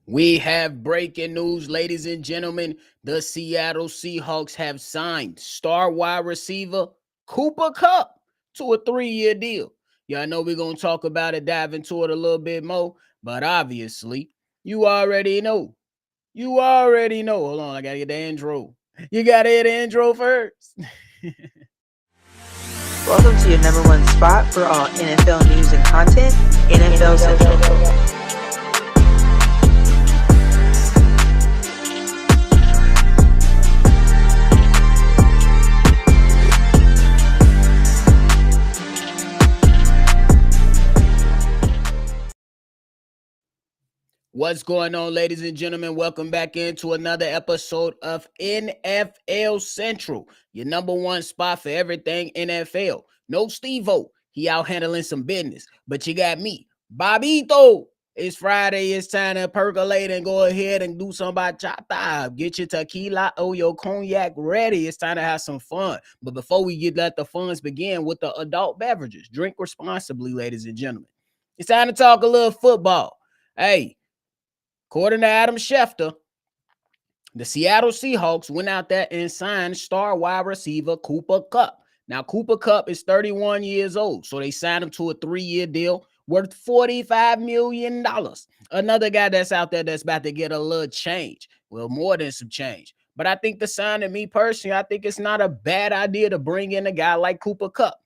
We have breaking news, ladies and gentlemen. The Seattle Seahawks have signed star wide receiver Cooper Kupp to a 3-year deal. Y'all know we're going to talk about it, dive into it a little bit more, but obviously, you already know. You already know. Hold on, I got to get the intro. You got to hit the intro first. Welcome to your number one spot for all NFL news and content, NFL Central. What's going on, ladies and gentlemen? Welcome back into another episode of NFL Central, your number one spot for everything NFL. No Steve-O, he out handling some business, but you got me, Bobito. It's Friday, it's time to percolate and go ahead and do some bachata. Get your tequila or your cognac ready. It's time to have some fun. But before we let the funs begin with the adult beverages, drink responsibly, ladies and gentlemen. It's time to talk a little football. Hey, according to Adam Schefter, the Seattle Seahawks went out there and signed star wide receiver Cooper Kupp. Now, Cooper Kupp is 31 years old, so they signed him to a 3-year deal worth $45 million. Another guy that's out there that's about to get a little change. Well, more than some change. But I think the signing, me personally, I think it's not a bad idea to bring in a guy like Cooper Kupp.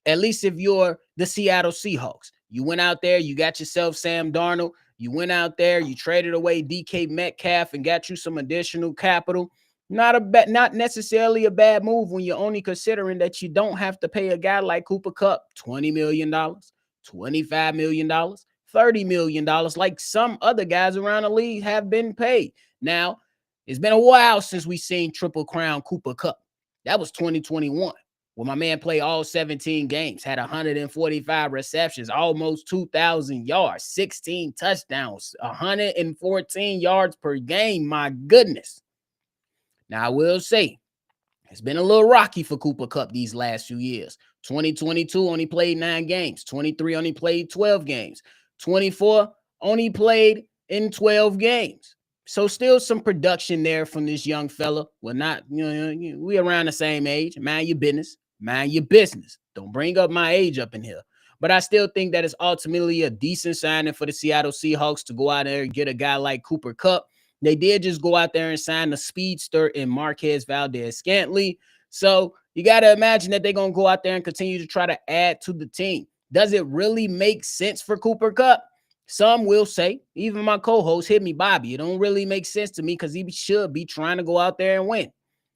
At least if you're the Seattle Seahawks. You went out there, you got yourself Sam Darnold. You went out there, you traded away DK Metcalf and got you some additional capital. Not necessarily a bad move when you're only considering that you don't have to pay a guy like Cooper Kupp $20 million, $25 million, $30 million, like some other guys around the league have been paid. Now, it's been a while since we've seen Triple Crown Cooper Kupp. That was 2021. Well, my man played all 17 games, had 145 receptions, almost 2,000 yards, 16 touchdowns, 114 yards per game. My goodness. Now, I will say, it's been a little rocky for Cooper Kupp these last few years. 2022 only played 9 games. 23 only played 12 games. 24 only played in 12 games. So still some production there from this young fella. Well, not, we around the same age. Mind your business. Mind your business. Don't bring up my age up in here. But I still think that it's ultimately a decent signing for the Seattle Seahawks to go out there and get a guy like Cooper Kupp. They did just go out there and sign the speedster in Marquez Valdez-Scantling. So you got to imagine that they're going to go out there and continue to try to add to the team. Does it really make sense for Cooper Kupp? Some will say, even my co-host hit me, Bobby, it don't really make sense to me because he should be trying to go out there and win.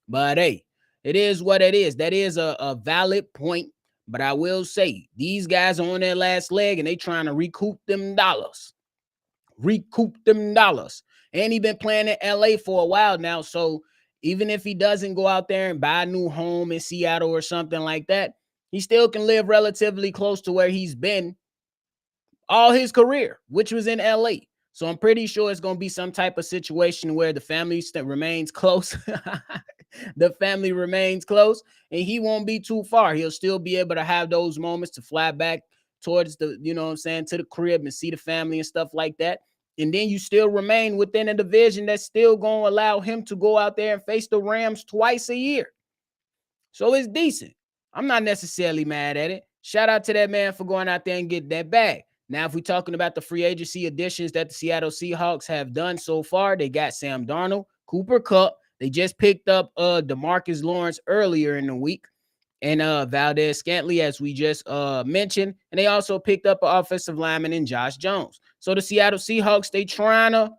But hey, it is what it is. That is a valid point. But I will say, these guys are on their last leg and they trying to recoup them dollars. And he been playing in LA for a while now. So even if he doesn't go out there and buy a new home in Seattle or something like that, he still can live relatively close to where he's been all his career, which was in LA. So I'm pretty sure it's going to be some type of situation where the family remains close. The family remains close and he won't be too far. He'll still be able to have those moments to fly back towards the, to the crib and see the family and stuff like that. And then you still remain within a division that's still going to allow him to go out there and face the Rams twice a year. So it's decent. I'm not necessarily mad at it. Shout out to that man for going out there and getting that bag. Now, if we're talking about the free agency additions that the Seattle Seahawks have done so far, they got Sam Darnold, Cooper Kupp. They just picked up DeMarcus Lawrence earlier in the week and Valdez-Scantling, as we just mentioned. And they also picked up an offensive lineman in Josh Jones. So the Seattle Seahawks, they trying to,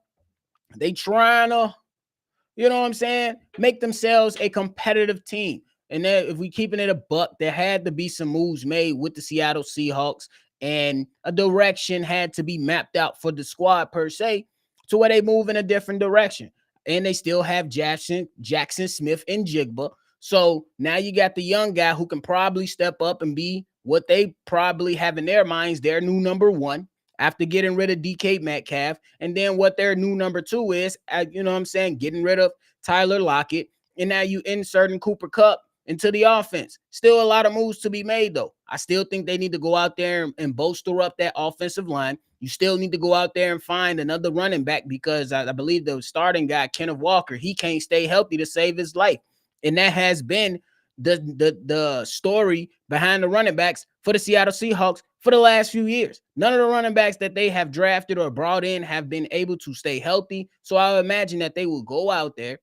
make themselves a competitive team. And then if we keeping it a buck, there had to be some moves made with the Seattle Seahawks. And a direction had to be mapped out for the squad per se to where they move in a different direction. And they still have Jackson Smith and Jigba. So now you got the young guy who can probably step up and be what they probably have in their minds, their new number one after getting rid of DK Metcalf. And then what their new number two is, getting rid of Tyler Lockett. And now you inserting Cooper Kupp into the offense. Still a lot of moves to be made, though. I still think they need to go out there and bolster up that offensive line. You still need to go out there and find another running back because I believe the starting guy, Kenneth Walker, he can't stay healthy to save his life. And that has been the story behind the running backs for the Seattle Seahawks for the last few years. None of the running backs that they have drafted or brought in have been able to stay healthy. So I imagine that they will go out there,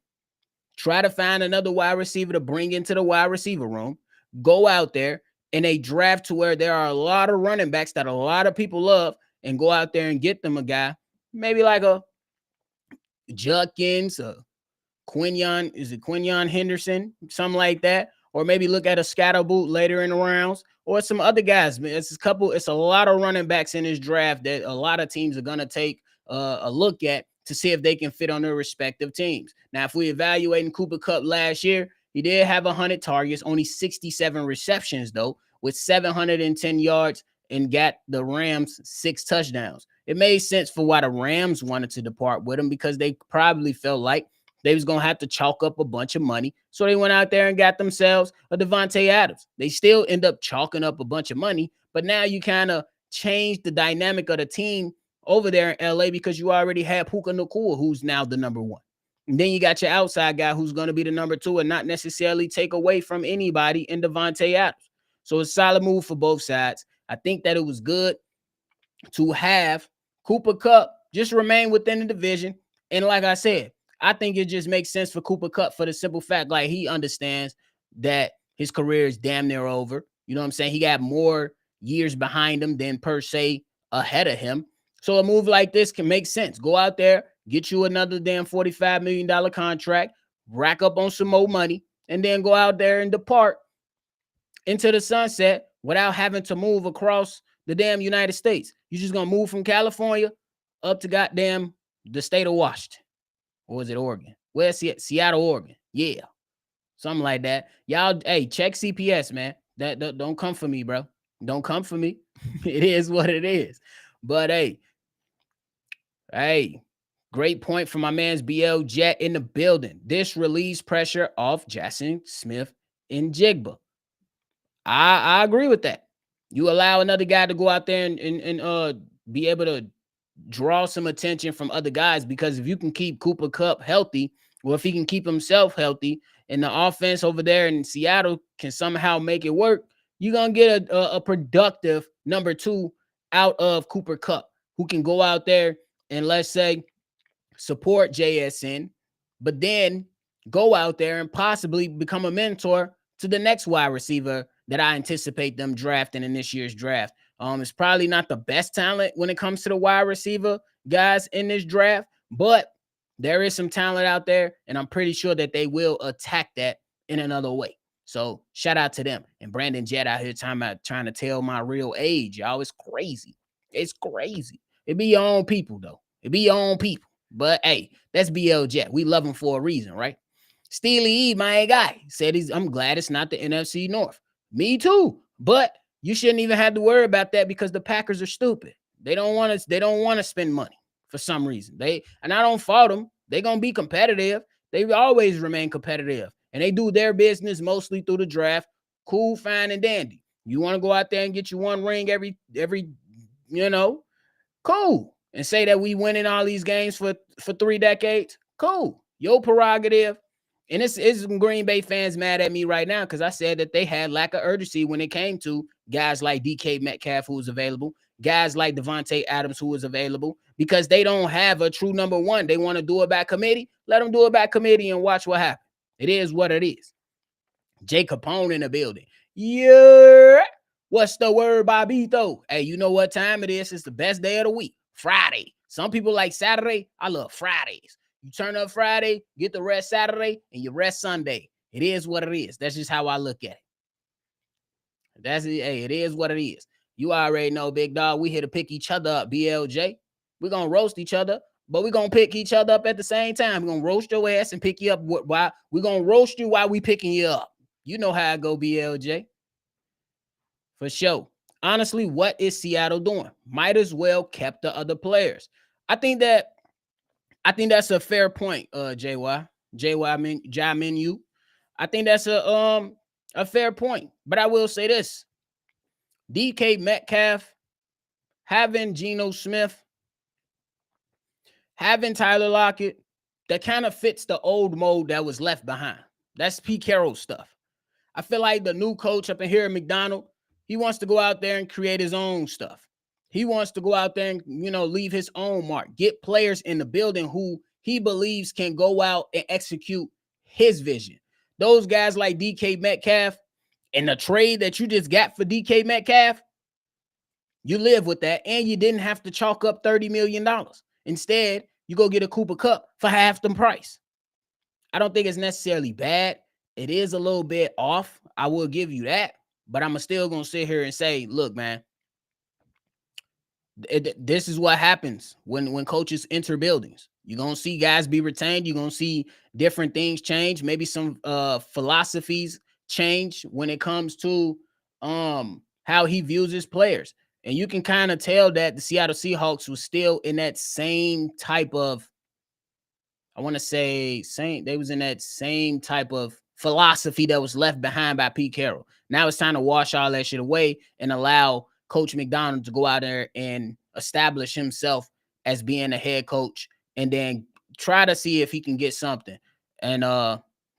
try to find another wide receiver to bring into the wide receiver room, go out there and they draft to where there are a lot of running backs that a lot of people love and go out there and get them a guy, maybe like a Judkins, Quinion, is it Quinion Henderson, something like that, or maybe look at a Scatterboot later in the rounds, or some other guys. It's a lot of running backs in this draft that a lot of teams are gonna take a look at to see if they can fit on their respective teams. Now, if we evaluating Cooper Kupp last year, he did have 100 targets, only 67 receptions though, with 710 yards, and got the Rams 6 touchdowns. It made sense for why the Rams wanted to depart with him because they probably felt like they was going to have to chalk up a bunch of money. So they went out there and got themselves a Devontae Adams. They still end up chalking up a bunch of money, but now you kind of change the dynamic of the team over there in LA because you already have Puka Nacua, who's now the number one. And then you got your outside guy who's going to be the number two and not necessarily take away from anybody in Devontae Adams. So it's a solid move for both sides. I think that it was good to have Cooper Kupp just remain within the division. And like I said, I think it just makes sense for Cooper Kupp for the simple fact, like he understands that his career is damn near over. You know what I'm saying? He got more years behind him than per se ahead of him. So a move like this can make sense. Go out there, get you another damn $45 million contract, rack up on some more money, and then go out there and depart into the sunset without having to move across the damn United States. You're just going to move from California up to goddamn the state of Washington. Or is it Oregon? Where's Seattle, Oregon? Yeah. Something like that. Y'all, hey, check CPS, man. That don't come for me, bro. Don't come for me. It is what it is. But hey, great point from my man's BL Jet in the building. This relieves pressure off Jackson Smith and Jigba. I agree with that. You allow another guy to go out there and be able to draw some attention from other guys, because if you can keep Cooper Kupp healthy, or if he can keep himself healthy, and the offense over there in Seattle can somehow make it work, you're going to get a productive number two out of Cooper Kupp, who can go out there and, let's say, support JSN, but then go out there and possibly become a mentor to the next wide receiver that I anticipate them drafting in this year's draft. It's probably not the best talent when it comes to the wide receiver guys in this draft, but there is some talent out there, and I'm pretty sure that they will attack that in another way. So shout out to them. And Brandon Jett out here trying to tell my real age. Y'all, it's crazy. It's crazy. It be your own people, though. It be your own people. But hey, that's BL Jet. We love him for a reason, right? Steely E, my guy, said I'm glad it's not the NFC North. Me too. But you shouldn't even have to worry about that because the Packers are stupid. They don't want to spend money for some reason. And I don't fault them. They're going to be competitive. They always remain competitive. And they do their business mostly through the draft. Cool, fine, and dandy. You want to go out there and get you one ring every cool. And say that we winning all these games for 3 decades. Cool. Your prerogative. And it's some Green Bay fans mad at me right now because I said that they had lack of urgency when it came to guys like DK Metcalf, who was available, guys like Devontae Adams, who was available, because they don't have a true number one. They want to do it by committee. Let them do it by committee and watch what happens. It is what it is. Jay Capone in the building. Yeah. What's the word, Bobito? Hey, you know what time it is? It's the best day of the week. Friday. Some people like Saturday. I love Fridays. You turn up Friday, get the rest Saturday, and you rest Sunday. It is what it is. That's just how I look at it. It is what it is. You already know, big dog. We here to pick each other up, BLJ. We're going to roast each other, but we're going to pick each other up at the same time. We're going to roast your ass and pick you up. We're going to roast you while we picking you up. You know how I go, BLJ. For sure. Honestly, what is Seattle doing? Might as well kept the other players. I think that's a fair point, JY. JY Menu. I think that's a A fair point. But I will say this. DK Metcalf, having Geno Smith, having Tyler Lockett, that kind of fits the old mode that was left behind. That's Pete Carroll stuff. I feel like the new coach up in here at McDonald, he wants to go out there and create his own stuff. He wants to go out there and, leave his own mark. Get players in the building who he believes can go out and execute his vision. Those guys like DK Metcalf and the trade that you just got for DK Metcalf, you live with that, and you didn't have to chalk up $30 million. Instead, you go get a Cooper Kupp for half the price. I don't think it's necessarily bad. It is a little bit off. I will give you that. But I'm still going to sit here and say, look, man, this is what happens when coaches enter buildings. You're going to see guys be retained. You're going to see different things change. Maybe some philosophies change when it comes to how he views his players. And you can kind of tell that the Seattle Seahawks was still in that same type of, I want to say, they was in that same type of philosophy that was left behind by Pete Carroll. Now it's time to wash all that shit away and allow Coach McDonald to go out there and establish himself as being a head coach, and then try to see if he can get something. And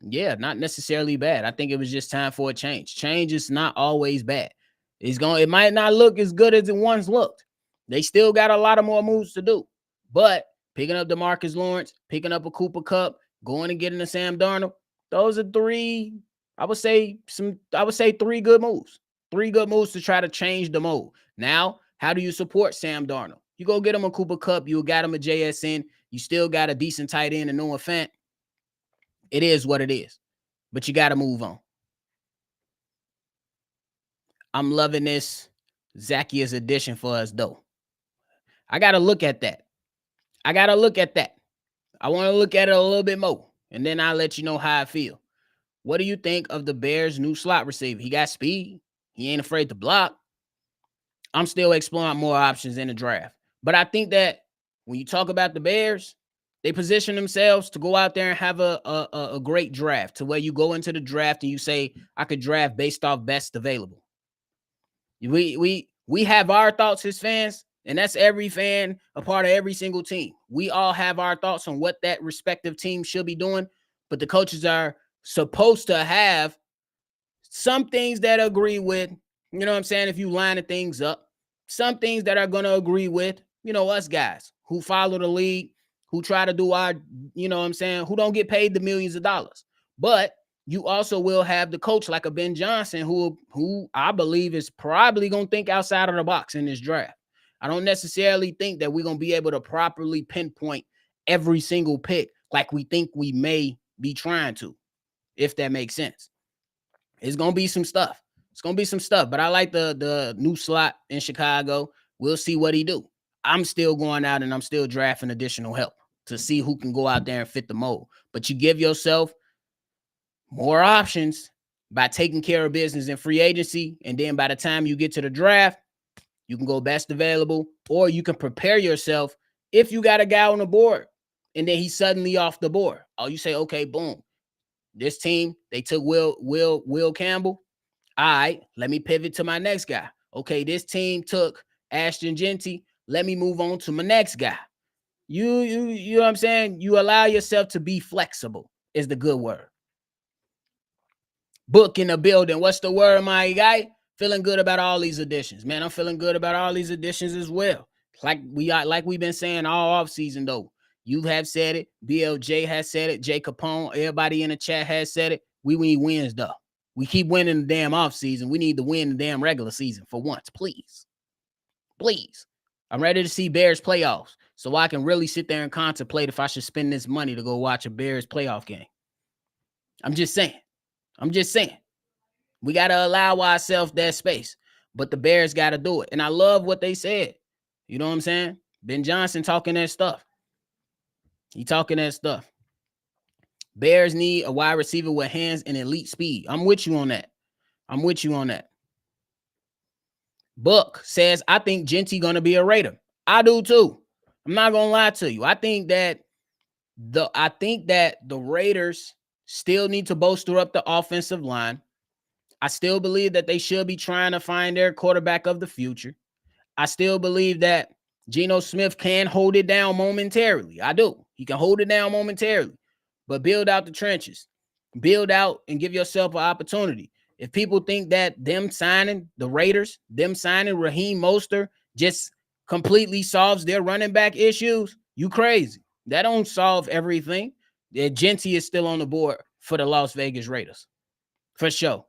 yeah, not necessarily bad. I think it was just time for a change. Change is not always bad. It might not look as good as it once looked. They still got a lot of more moves to do. But picking up DeMarcus Lawrence, picking up a Cooper Kupp, going and getting a Sam Darnold, those are three, I would say 3 good moves. 3 good moves to try to change the mode. Now, how do you support Sam Darnold? You go get him a Cooper Kupp, you got him a JSN, you still got a decent tight end and Noah Fant. It is what it is. But you got to move on. I'm loving this Zacchaeus addition for us, though. I got to look at that. I want to look at it a little bit more, and then I'll let you know how I feel. What do you think of the Bears' new slot receiver? He got speed. He ain't afraid to block. I'm still exploring more options in the draft. But I think that when you talk about the Bears, they position themselves to go out there and have a great draft, to where you go into the draft and you say, I could draft based off best available. We have our thoughts as fans, and that's every fan, a part of every single team. We all have our thoughts on what that respective team should be doing, but the coaches are supposed to have some things that agree with, you know what I'm saying, if you line things up, some things that are going to agree with, us guys who follow the league, who try to do our, you know what I'm saying, who don't get paid the millions of dollars. But you also will have the coach like a Ben Johnson who I believe is probably going to think outside of the box in this draft. I don't necessarily think that we're going to be able to properly pinpoint every single pick like we think we may be trying to, if that makes sense. It's going to be some stuff. But I like the new slot in Chicago. We'll see what he do. I'm still going out and I'm still drafting additional help to see who can go out there and fit the mold. But you give yourself more options by taking care of business in free agency. And then by the time you get to the draft, you can go best available, or you can prepare yourself if you got a guy on the board and then he's suddenly off the board. Oh, you say, okay, boom. This team, they took Will Campbell. All right, let me pivot to my next guy. Okay, this team took Ashton Genty. Let me move on to my next guy. You know what I'm saying? You allow yourself to be flexible is the good word. Book in the building. What's the word, my guy? Feeling good about all these additions, man. I'm feeling good about all these additions as well. Like we've been saying all offseason, though. You have said it. BLJ has said it. Jay Capone, everybody in the chat has said it. We need wins, though. We keep winning the damn offseason. We need to win the damn regular season for once, please. Please. I'm ready to see Bears playoffs so I can really sit there and contemplate if I should spend this money to go watch a Bears playoff game. I'm just saying. We got to allow ourselves that space, but the Bears got to do it. And I love what they said. You know what I'm saying? Ben Johnson talking that stuff. He talking that stuff. Bears need a wide receiver with hands and elite speed. I'm with you on that. Buck says, I think Genty going to be a Raider. I do too. I'm not going to lie to you. I think that the Raiders still need to bolster up the offensive line. I still believe that they should be trying to find their quarterback of the future. I still believe that Geno Smith can hold it down momentarily. I do. He can hold it down momentarily, but build out the trenches. Build out and give yourself an opportunity. If people think that them signing the Raiders, them signing Raheem Mostert just completely solves their running back issues, you crazy. That don't solve everything. Genty is still on the board for the Las Vegas Raiders. For sure.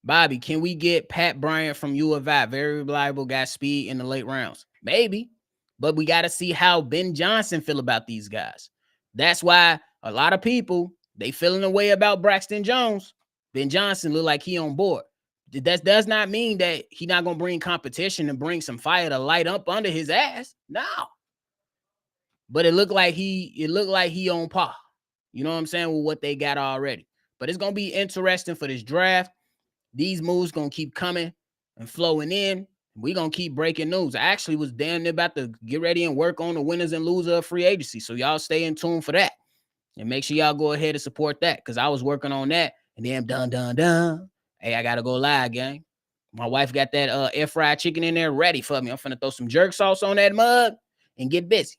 Bobby, can we get Pat Bryant from U of I? Very reliable, got speed in the late rounds. Maybe, but we got to see how Ben Johnson feel about these guys. That's why a lot of people, they feeling a way about Braxton Jones. Ben Johnson look like he on board. That does not mean that he not going to bring competition and bring some fire to light up under his ass. No. But it looked like he on par. You know what I'm saying, with what they got already. But it's going to be interesting for this draft. These moves going to keep coming and flowing in. We're going to keep breaking news. I actually was damn near about to get ready and work on the winners and losers of free agency. So y'all stay in tune for that. And make sure y'all go ahead and support that, because I was working on that. And then done. Hey, I got to go live, gang. My wife got that air fried chicken in there ready for me. I'm finna throw some jerk sauce on that mug and get busy.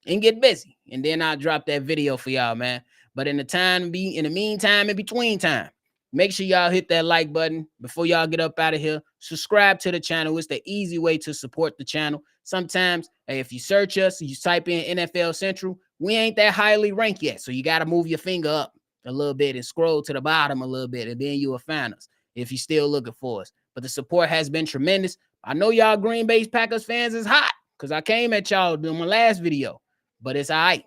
And then I'll drop that video for y'all, man. But in the meantime, in between time, make sure y'all hit that like button before y'all get up out of here. Subscribe to the channel. It's the easy way to support the channel. Sometimes, hey, if you search us, you type in NFL Central, we ain't that highly ranked yet. So you got to move your finger up a little bit and scroll to the bottom a little bit, and then you will find us if you're still looking for us. But the support has been tremendous. I know y'all Green Bay Packers fans is hot because I came at y'all doing my last video, but it's all right.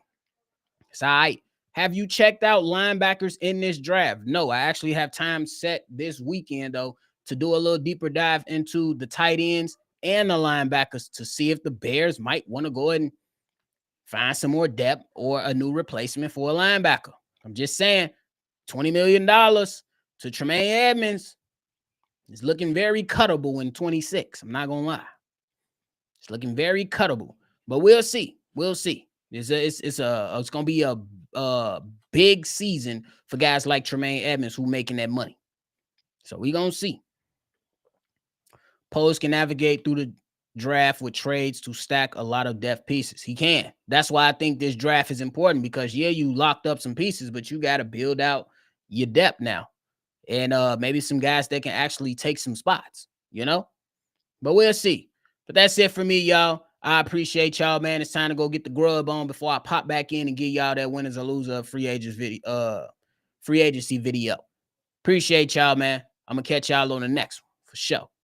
It's all right. Have you checked out linebackers in this draft? No, I actually have time set this weekend, though, to do a little deeper dive into the tight ends and the linebackers to see if the Bears might want to go ahead and find some more depth or a new replacement for a linebacker. I'm just saying, $20 million to Tremaine Edmonds is looking very cuttable in 26. I'm not going to lie. It's looking very cuttable, but we'll see. We'll see. It's going to be a big season for guys like Tremaine Edmonds who making that money. So we going to see. Post can navigate through the draft with trades to stack a lot of depth pieces. He can. That's why I think this draft is important, because yeah, you locked up some pieces, but you got to build out your depth now. And maybe some guys that can actually take some spots, you know? But we'll see. But that's it for me, y'all. I appreciate y'all, man. It's time to go get the grub on before I pop back in and give y'all that winners or loser free agency video. Appreciate y'all, man. I'm gonna catch y'all on the next one for sure.